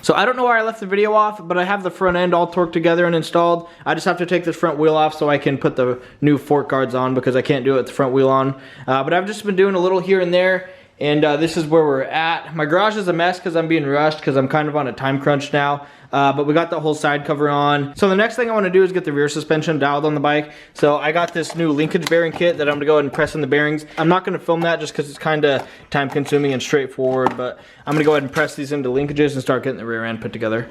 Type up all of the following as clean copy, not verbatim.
So I don't know where I left the video off, but I have the front end all torqued together and installed. I just have to take this front wheel off so I can put the new fork guards on because I can't do it with the front wheel on. But I've just been doing a little here and there. And this is where we're at. My garage is a mess because I'm being rushed because I'm kind of on a time crunch now. But we got the whole side cover on. So the next thing I want to do is get the rear suspension dialed on the bike. So I got this new linkage bearing kit that I'm going to go ahead and press in the bearings. I'm not going to film that just because it's kind of time consuming and straightforward. But I'm going to go ahead and press these into linkages and start getting the rear end put together.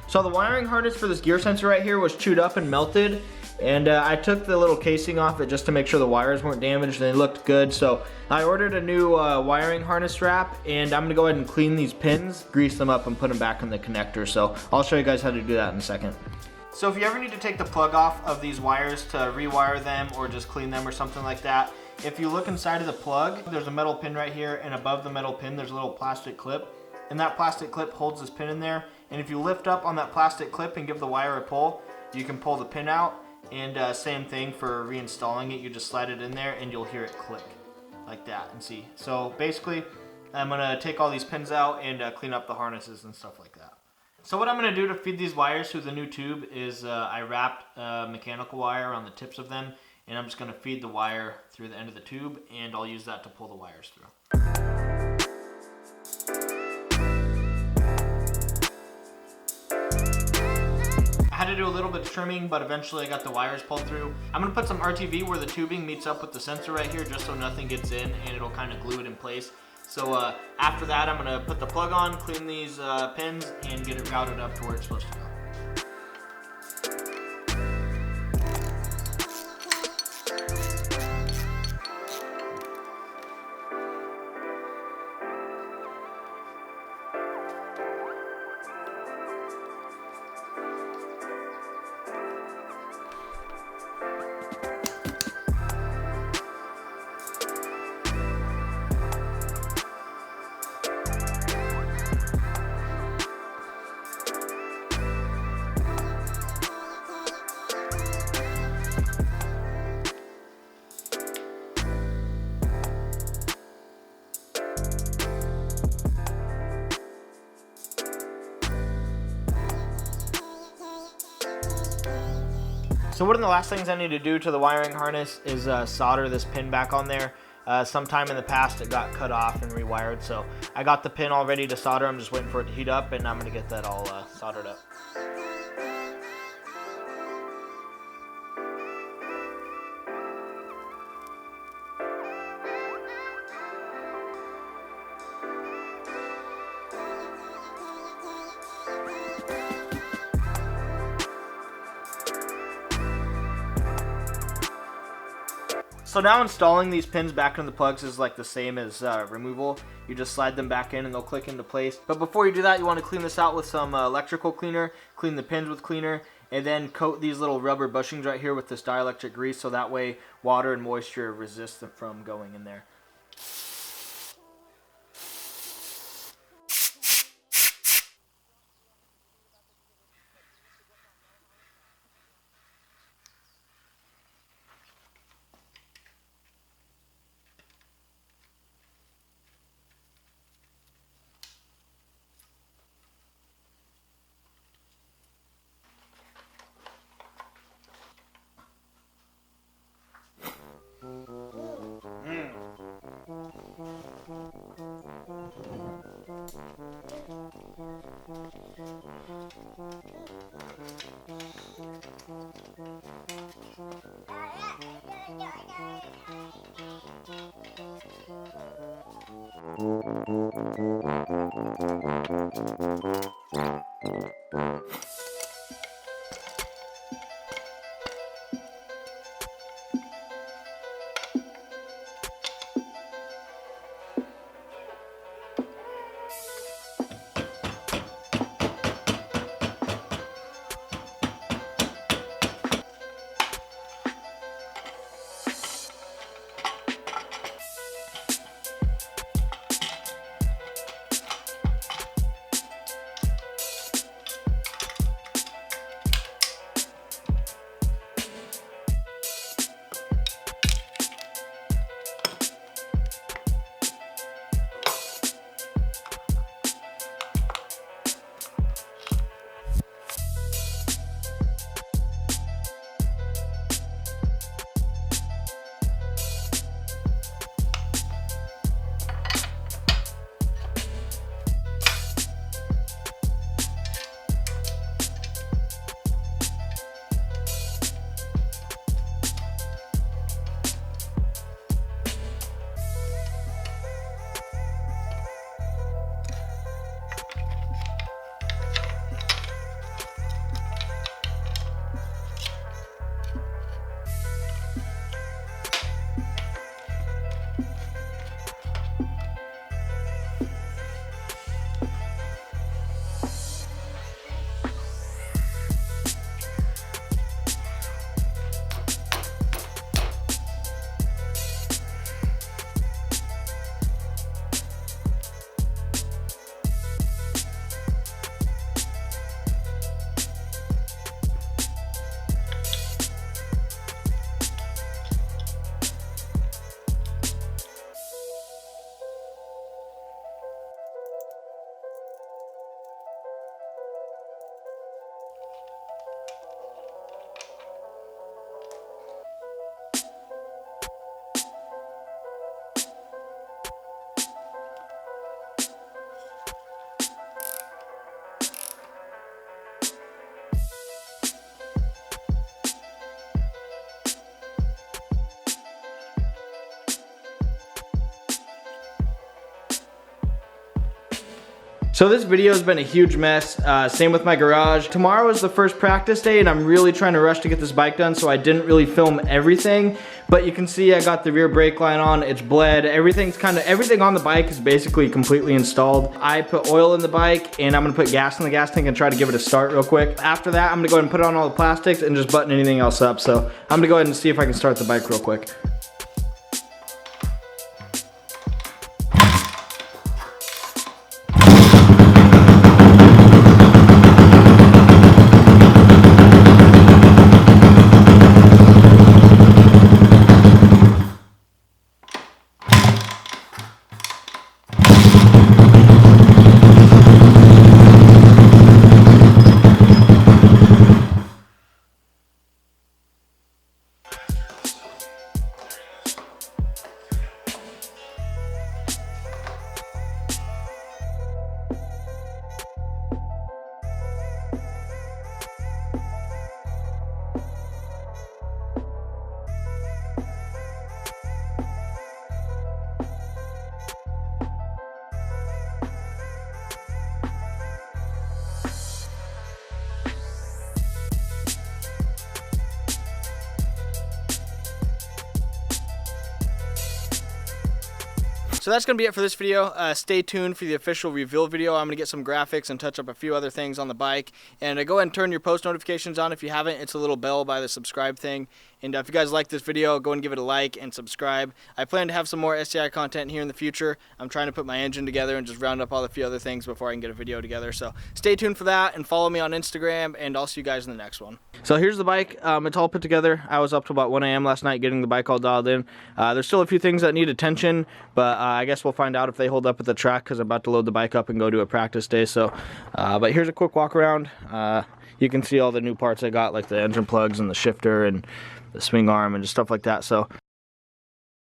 So the wiring harness for this gear sensor right here was chewed up and melted, and I took the little casing off it just to make sure the wires weren't damaged and they looked good. So I ordered a new wiring harness strap, and I'm gonna go ahead and clean these pins, grease them up, and put them back in the connector. So I'll show you guys how to do that in a second. So if you ever need to take the plug off of these wires to rewire them or just clean them or something like that, if you look inside of the plug, there's a metal pin right here, and above the metal pin there's a little plastic clip, and that plastic clip holds this pin in there. And if you lift up on that plastic clip and give the wire a pull, you can pull the pin out. And same thing for reinstalling it, you just slide it in there and you'll hear it click like that, and see. So basically I'm gonna take all these pins out and clean up the harnesses and stuff like that. So what I'm gonna do to feed these wires through the new tube is I wrapped mechanical wire on the tips of them, and I'm just gonna feed the wire through the end of the tube, and I'll use that to pull the wires through. I had to do a little bit of trimming, but eventually I got the wires pulled through. I'm gonna put some RTV where the tubing meets up with the sensor right here, just so nothing gets in, and it'll kind of glue it in place. So after that, I'm gonna put the plug on, clean these pins, and get it routed up to where it's supposed to go. So one of the last things I need to do to the wiring harness is solder this pin back on there. Sometime in the past it got cut off and rewired, so I got the pin all ready to solder. I'm just waiting for it to heat up, and I'm going to get that all soldered up. So now installing these pins back into the plugs is like the same as removal. You just slide them back in and they'll click into place. But before you do that, you want to clean this out with some electrical cleaner, clean the pins with cleaner, and then coat these little rubber bushings right here with this dielectric grease so that way water and moisture resist them from going in there. So this video has been a huge mess, same with my garage. Tomorrow is the first practice day and I'm really trying to rush to get this bike done, so I didn't really film everything. But you can see I got the rear brake line on, it's bled, everything on the bike is basically completely installed. I put oil in the bike and I'm gonna put gas in the gas tank and try to give it a start real quick. After that, I'm gonna go ahead and put on all the plastics and just button anything else up. So I'm gonna go ahead and see if I can start the bike real quick. So that's going to be it for this video. Stay tuned for the official reveal video. I'm going to get some graphics and touch up a few other things on the bike. And go ahead and turn your post notifications on if you haven't. It's a little bell by the subscribe thing. And if you guys like this video, go and give it a like and subscribe. I plan to have some more STI content here in the future. I'm trying to put my engine together and just round up all the few other things before I can get a video together. So stay tuned for that and follow me on Instagram, and I'll see you guys in the next one. So here's the bike. It's all put together. I was up to about 1 a.m. last night getting the bike all dialed in. There's still a few things that need attention, but I guess we'll find out if they hold up at the track because I'm about to load the bike up and go to a practice day. So, but here's a quick walk around. You can see all the new parts I got, like the engine plugs and the shifter and the swing arm and just stuff like that. So